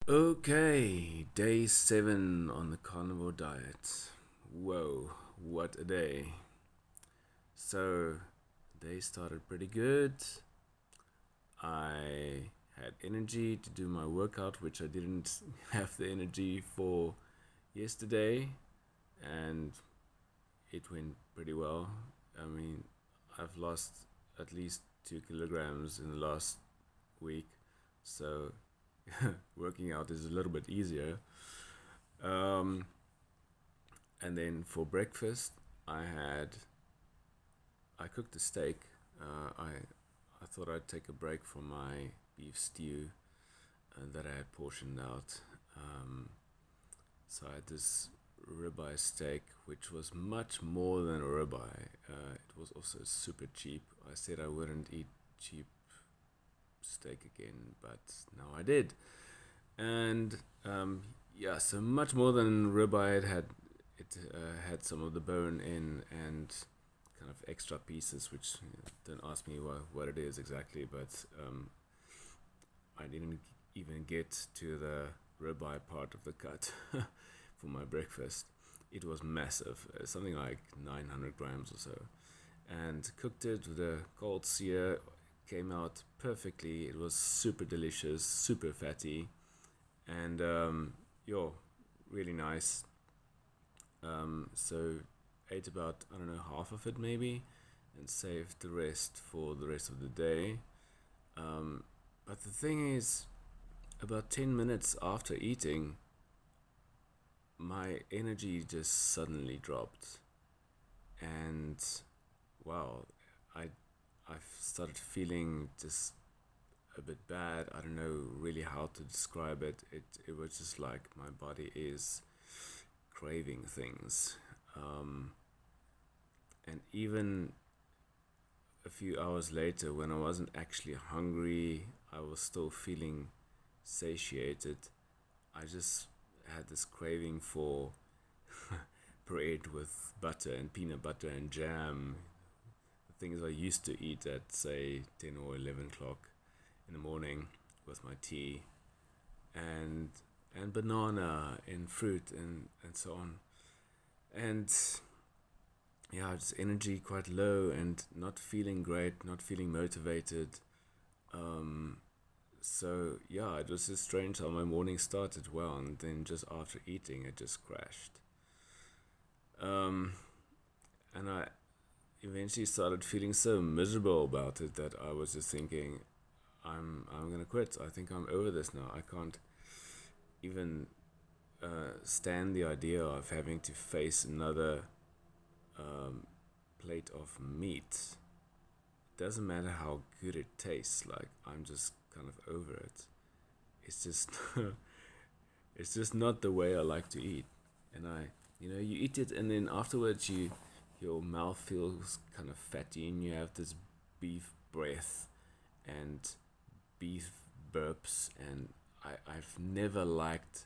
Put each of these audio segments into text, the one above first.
Okay, day 7 on the carnivore diet. Whoa, what a day. So, the day started pretty good. I had energy to do my workout, which I didn't have the energy for yesterday, and it went pretty well. I mean, I've lost at least 2 kilograms in the last week, so working out is a little bit easier. Um, And then for breakfast, I cooked a steak. I thought I'd take a break from my beef stew that I had portioned out. Um, so I had this ribeye steak, which was much more than a ribeye. It was also super cheap. I said I wouldn't eat cheap steak again, but now I did. And yeah, so much more than ribeye. It had some of the bone in and kind of extra pieces, which don't ask me what it is exactly, but I didn't even get to the ribeye part of the cut for my breakfast. It was massive, something like 900 grams or so, and cooked it with a cold sear. Came out perfectly. It was super delicious, super fatty, and yo, really nice. So ate about, I don't know, half of it maybe, and saved the rest for the rest of the day. Um, but the thing is, about 10 minutes after eating, my energy just suddenly dropped, and wow, I I've started feeling just a bit bad. I don't know really how to describe it. It was just like my body is craving things. Um, and even a few hours later, when I wasn't actually hungry, I was still feeling satiated. I just had this craving for bread with butter and peanut butter and jam, the things I used to eat at, say, 10 or 11 o'clock in the morning with my tea, and and banana and fruit and so on. And yeah, just energy quite low and not feeling great, not feeling motivated. Um, so yeah, it was just strange how my morning started well, and then just after eating, it just crashed. Um, and I eventually started feeling so miserable about it that I was just thinking, I'm gonna quit. I think I'm over this now. I can't even stand the idea of having to face another um, plate of meat. Doesn't matter how good it tastes, like I'm just kind of over it. It's just it's just not the way I like to eat. And you eat it, and then afterwards your mouth feels kind of fatty, and you have this beef breath and beef burps, and I've never liked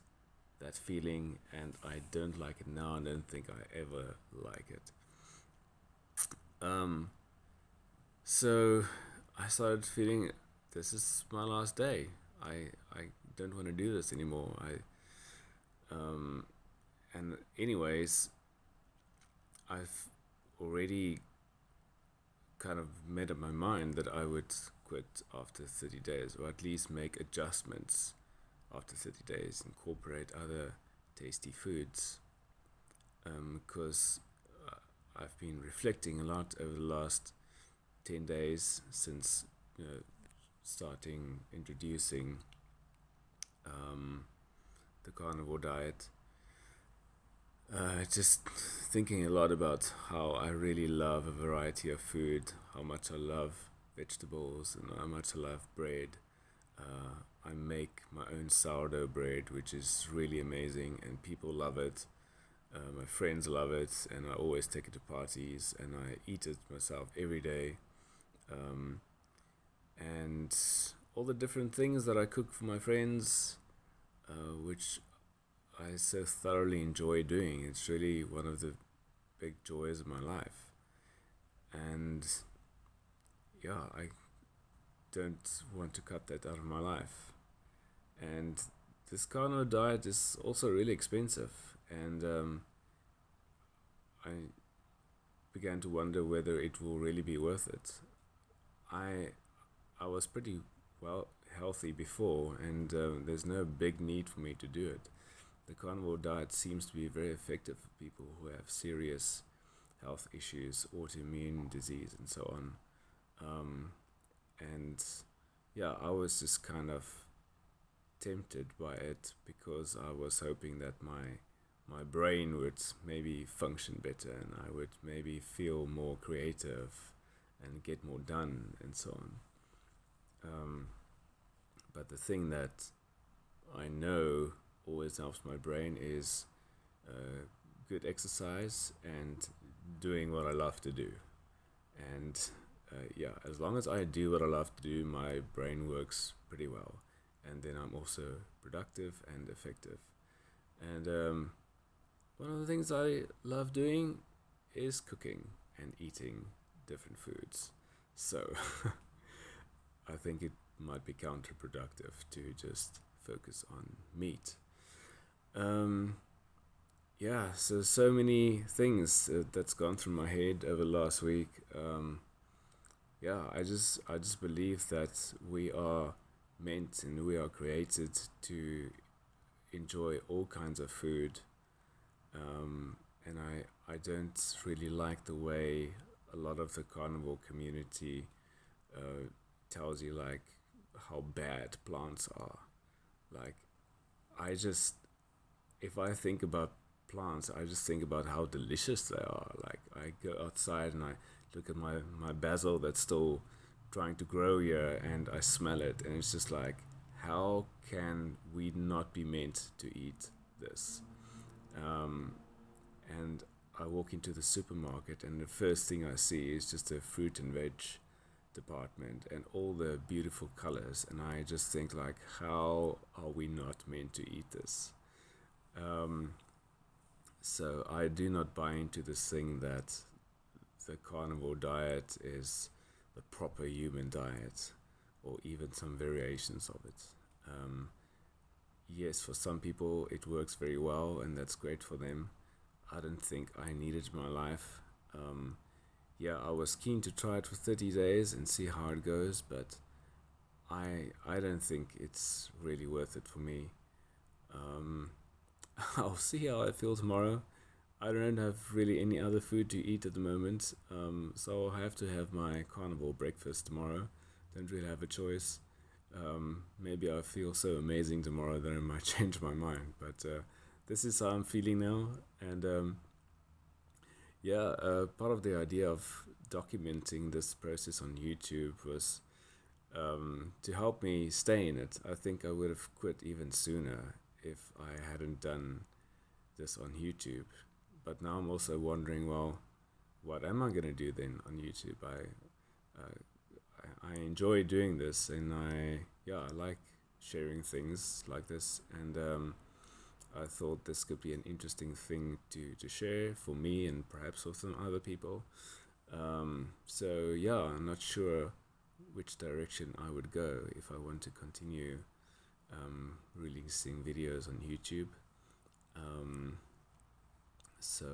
that feeling, and I don't like it now, and I don't think I ever like it. um So I started feeling this is my last day. I don't want to do this anymore. And anyways, I've already kind of made up my mind that I would quit after 30 days, or at least make adjustments after 30 days, incorporate other tasty foods. Because I've been reflecting a lot over the last 10 days since starting introducing um, the carnivore diet. Just thinking a lot about how I really love a variety of food, how much I love vegetables, and how much I love bread. I make my own sourdough bread, which is really amazing, and people love it. My friends love it, and I always take it to parties, and I eat it myself every day. Um, and all the different things that I cook for my friends, which I so thoroughly enjoy doing. It's really one of the big joys of my life. And yeah, I don't want to cut that out of my life. And this carnivore diet is also really expensive, and I began to wonder whether it will really be worth it. I I was pretty well healthy before, and there's no big need for me to do it. The carnivore diet seems to be very effective for people who have serious health issues, autoimmune disease, and so on. Um, and yeah, I was just kind of tempted by it because I was hoping that my brain would maybe function better and I would maybe feel more creative and get more done and so on. Um, but the thing that I know always helps my brain is good exercise and doing what I love to do. And yeah, as long as I do what I love to do, my brain works pretty well. And then I'm also productive and effective. And one of the things I love doing is cooking and eating different foods. So I think it might be counterproductive to just focus on meat. Um, yeah, so many things that's gone through my head over the last week. Yeah, I just believe that we are meant and we are created to enjoy all kinds of food. And I don't really like the way a lot of the carnivore community uh, tells you like how bad plants are. Like I just if I think about plants, I just think about how delicious they are. Like I go outside and I look at my basil that's still trying to grow here and I smell it and it's just like how can we not be meant to eat this? Um, and I walk into the supermarket and the first thing I see is just a fruit and veg department and all the beautiful colors and I just think like how are we not meant to eat this? Um, so I do not buy into this thing that the carnivore diet is the proper human diet or even some variations of it. Um, yes, for some people it works very well and that's great for them. I don't think I need it in my life. Um, yeah, I was keen to try it for 30 days and see how it goes, but I don't think it's really worth it for me. Um, I'll see how I feel tomorrow. I don't have really any other food to eat at the moment, so I'll have to have my carnivore breakfast tomorrow. Don't really have a choice. Maybe I'll feel so amazing tomorrow that I might change my mind, but this is how I'm feeling now, and yeah, part of the idea of documenting this process on YouTube was to help me stay in it. I think I would have quit even sooner if I hadn't done this on YouTube. But now I'm also wondering, well, what am I gonna do then on YouTube? I enjoy doing this, and I like sharing things like this, and I thought this could be an interesting thing to share for me and perhaps for some other people. So yeah, I'm not sure which direction I would go if I want to continue releasing videos on YouTube. Um, so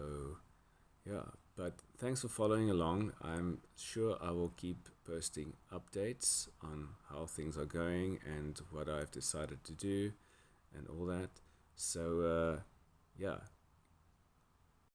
yeah, but thanks for following along. I'm sure I will keep posting updates on how things are going and what I've decided to do and all that. So yeah,